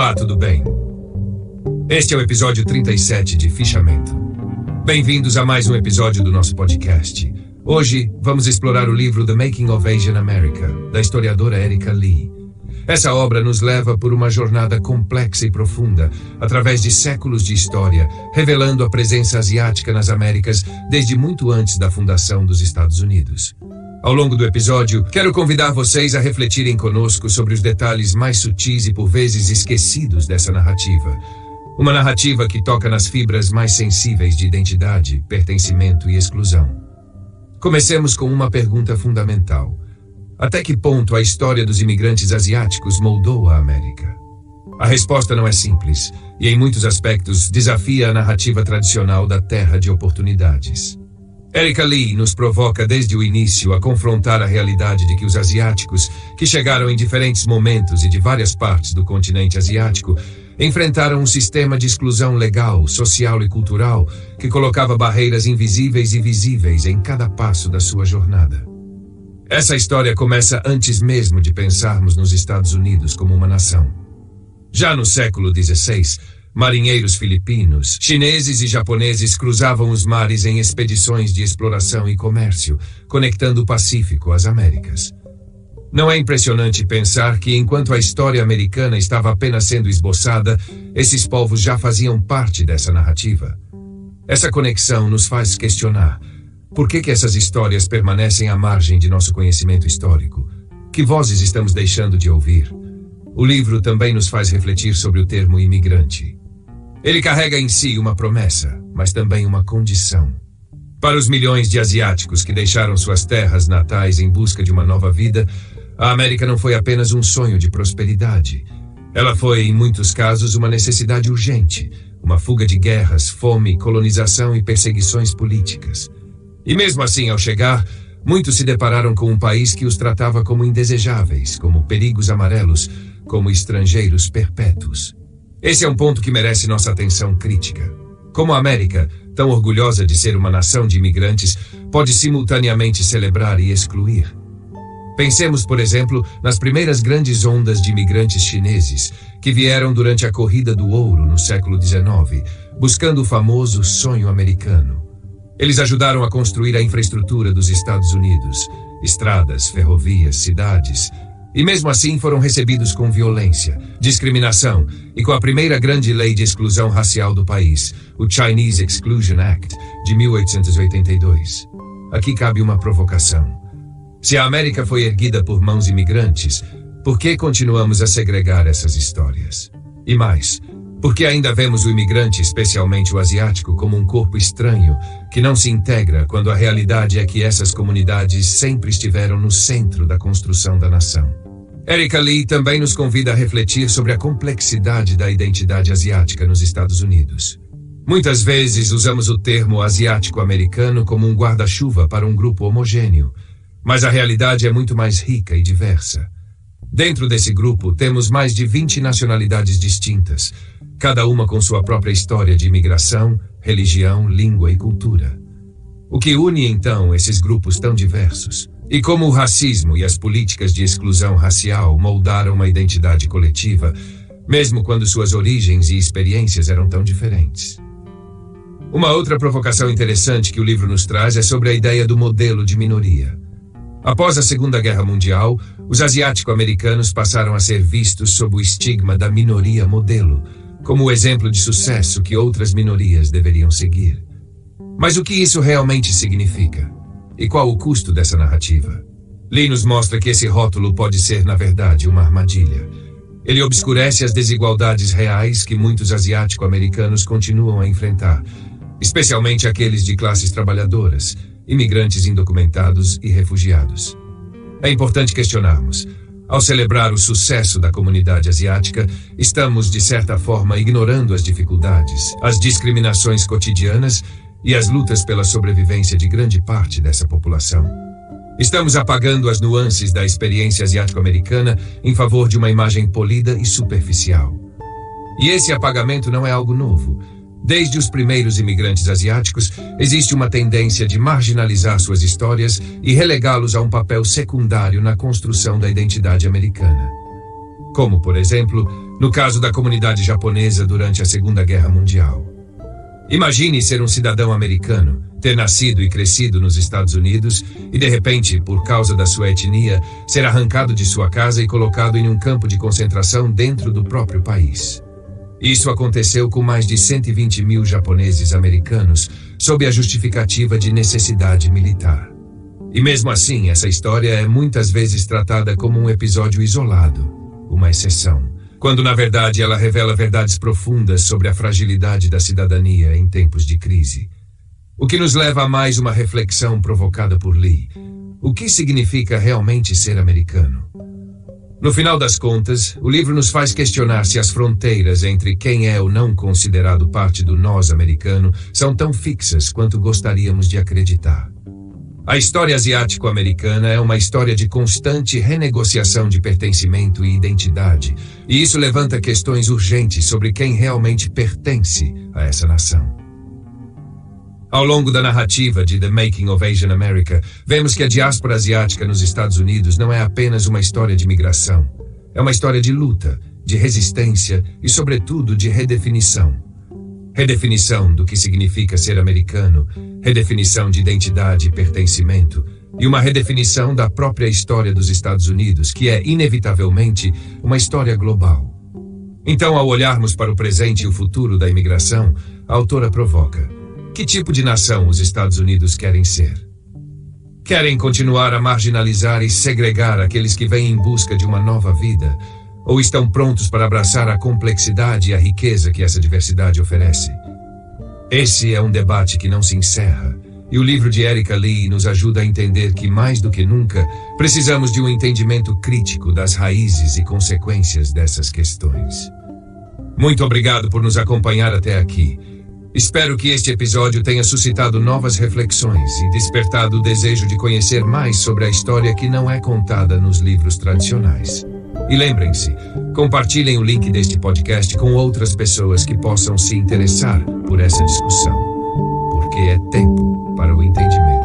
Olá, tudo bem? Este é o episódio 37 de Fichamento. Bem-vindos a mais um episódio do nosso podcast. Hoje, vamos explorar o livro The Making of Asian America, da historiadora Erika Lee. Essa obra nos leva por uma jornada complexa e profunda, através de séculos de história, revelando a presença asiática nas Américas desde muito antes da fundação dos Estados Unidos. Ao longo do episódio, quero convidar vocês a refletirem conosco sobre os detalhes mais sutis e por vezes esquecidos dessa narrativa. Uma narrativa que toca nas fibras mais sensíveis de identidade, pertencimento e exclusão. Comecemos com uma pergunta fundamental. Até que ponto a história dos imigrantes asiáticos moldou a América? A resposta não é simples e, em muitos aspectos, desafia a narrativa tradicional da terra de oportunidades. Erika Lee nos provoca desde o início a confrontar a realidade de que os asiáticos, que chegaram em diferentes momentos e de várias partes do continente asiático, enfrentaram um sistema de exclusão legal, social e cultural que colocava barreiras invisíveis e visíveis em cada passo da sua jornada. Essa história começa antes mesmo de pensarmos nos Estados Unidos como uma nação. Já no século XVI, marinheiros filipinos, chineses e japoneses cruzavam os mares em expedições de exploração e comércio, conectando o Pacífico às Américas. Não é impressionante pensar que, enquanto a história americana estava apenas sendo esboçada, esses povos já faziam parte dessa narrativa? Essa conexão nos faz questionar: por que essas histórias permanecem à margem de nosso conhecimento histórico? Que vozes estamos deixando de ouvir? O livro também nos faz refletir sobre o termo imigrante. Ele carrega em si uma promessa, mas também uma condição. Para os milhões de asiáticos que deixaram suas terras natais em busca de uma nova vida, a América não foi apenas um sonho de prosperidade. Ela foi, em muitos casos, uma necessidade urgente, uma fuga de guerras, fome, colonização e perseguições políticas. E mesmo assim, ao chegar, muitos se depararam com um país que os tratava como indesejáveis, como perigos amarelos, como estrangeiros perpétuos. Esse é um ponto que merece nossa atenção crítica. Como a América, tão orgulhosa de ser uma nação de imigrantes, pode simultaneamente celebrar e excluir? Pensemos, por exemplo, nas primeiras grandes ondas de imigrantes chineses, que vieram durante a Corrida do Ouro no século XIX, buscando o famoso sonho americano. Eles ajudaram a construir a infraestrutura dos Estados Unidos, estradas, ferrovias, cidades. E mesmo assim foram recebidos com violência, discriminação e com a primeira grande lei de exclusão racial do país, o Chinese Exclusion Act, de 1882. Aqui cabe uma provocação. Se a América foi erguida por mãos imigrantes, por que continuamos a segregar essas histórias? E mais, por que ainda vemos o imigrante, especialmente o asiático, como um corpo estranho, que não se integra quando a realidade é que essas comunidades sempre estiveram no centro da construção da nação? Erika Lee também nos convida a refletir sobre a complexidade da identidade asiática nos Estados Unidos. Muitas vezes usamos o termo asiático-americano como um guarda-chuva para um grupo homogêneo, mas a realidade é muito mais rica e diversa. Dentro desse grupo temos mais de 20 nacionalidades distintas, cada uma com sua própria história de imigração, religião, língua e cultura. O que une, então, esses grupos tão diversos? E como o racismo e as políticas de exclusão racial moldaram uma identidade coletiva, mesmo quando suas origens e experiências eram tão diferentes? Uma outra provocação interessante que o livro nos traz é sobre a ideia do modelo de minoria. Após a Segunda Guerra Mundial, os asiático-americanos passaram a ser vistos sob o estigma da minoria modelo, como o exemplo de sucesso que outras minorias deveriam seguir. Mas o que isso realmente significa? E qual o custo dessa narrativa? Lee nos mostra que esse rótulo pode ser, na verdade, uma armadilha. Ele obscurece as desigualdades reais que muitos asiático-americanos continuam a enfrentar, especialmente aqueles de classes trabalhadoras, imigrantes indocumentados e refugiados. É importante questionarmos: ao celebrar o sucesso da comunidade asiática, estamos, de certa forma, ignorando as dificuldades, as discriminações cotidianas e as lutas pela sobrevivência de grande parte dessa população. Estamos apagando as nuances da experiência asiático-americana em favor de uma imagem polida e superficial. E esse apagamento não é algo novo. Desde os primeiros imigrantes asiáticos, existe uma tendência de marginalizar suas histórias e relegá-los a um papel secundário na construção da identidade americana. Como, por exemplo, no caso da comunidade japonesa durante a Segunda Guerra Mundial. Imagine ser um cidadão americano, ter nascido e crescido nos Estados Unidos e, de repente, por causa da sua etnia, ser arrancado de sua casa e colocado em um campo de concentração dentro do próprio país. Isso aconteceu com mais de 120 mil japoneses americanos, sob a justificativa de necessidade militar. E mesmo assim, essa história é muitas vezes tratada como um episódio isolado, uma exceção, quando na verdade ela revela verdades profundas sobre a fragilidade da cidadania em tempos de crise. O que nos leva a mais uma reflexão provocada por Lee. O que significa realmente ser americano? No final das contas, o livro nos faz questionar se as fronteiras entre quem é ou não considerado parte do nós americano são tão fixas quanto gostaríamos de acreditar. A história asiático-americana é uma história de constante renegociação de pertencimento e identidade, e isso levanta questões urgentes sobre quem realmente pertence a essa nação. Ao longo da narrativa de The Making of Asian America, vemos que a diáspora asiática nos Estados Unidos não é apenas uma história de migração. É uma história de luta, de resistência e, sobretudo, de redefinição. Redefinição do que significa ser americano, redefinição de identidade e pertencimento, e uma redefinição da própria história dos Estados Unidos, que é, inevitavelmente, uma história global. Então, ao olharmos para o presente e o futuro da imigração, a autora provoca: que tipo de nação os Estados Unidos querem ser? Querem continuar a marginalizar e segregar aqueles que vêm em busca de uma nova vida? Ou estão prontos para abraçar a complexidade e a riqueza que essa diversidade oferece? Esse é um debate que não se encerra, e o livro de Erika Lee nos ajuda a entender que, mais do que nunca, precisamos de um entendimento crítico das raízes e consequências dessas questões. Muito obrigado por nos acompanhar até aqui. Espero que este episódio tenha suscitado novas reflexões e despertado o desejo de conhecer mais sobre a história que não é contada nos livros tradicionais. E lembrem-se, compartilhem o link deste podcast com outras pessoas que possam se interessar por essa discussão, porque é tempo para o entendimento.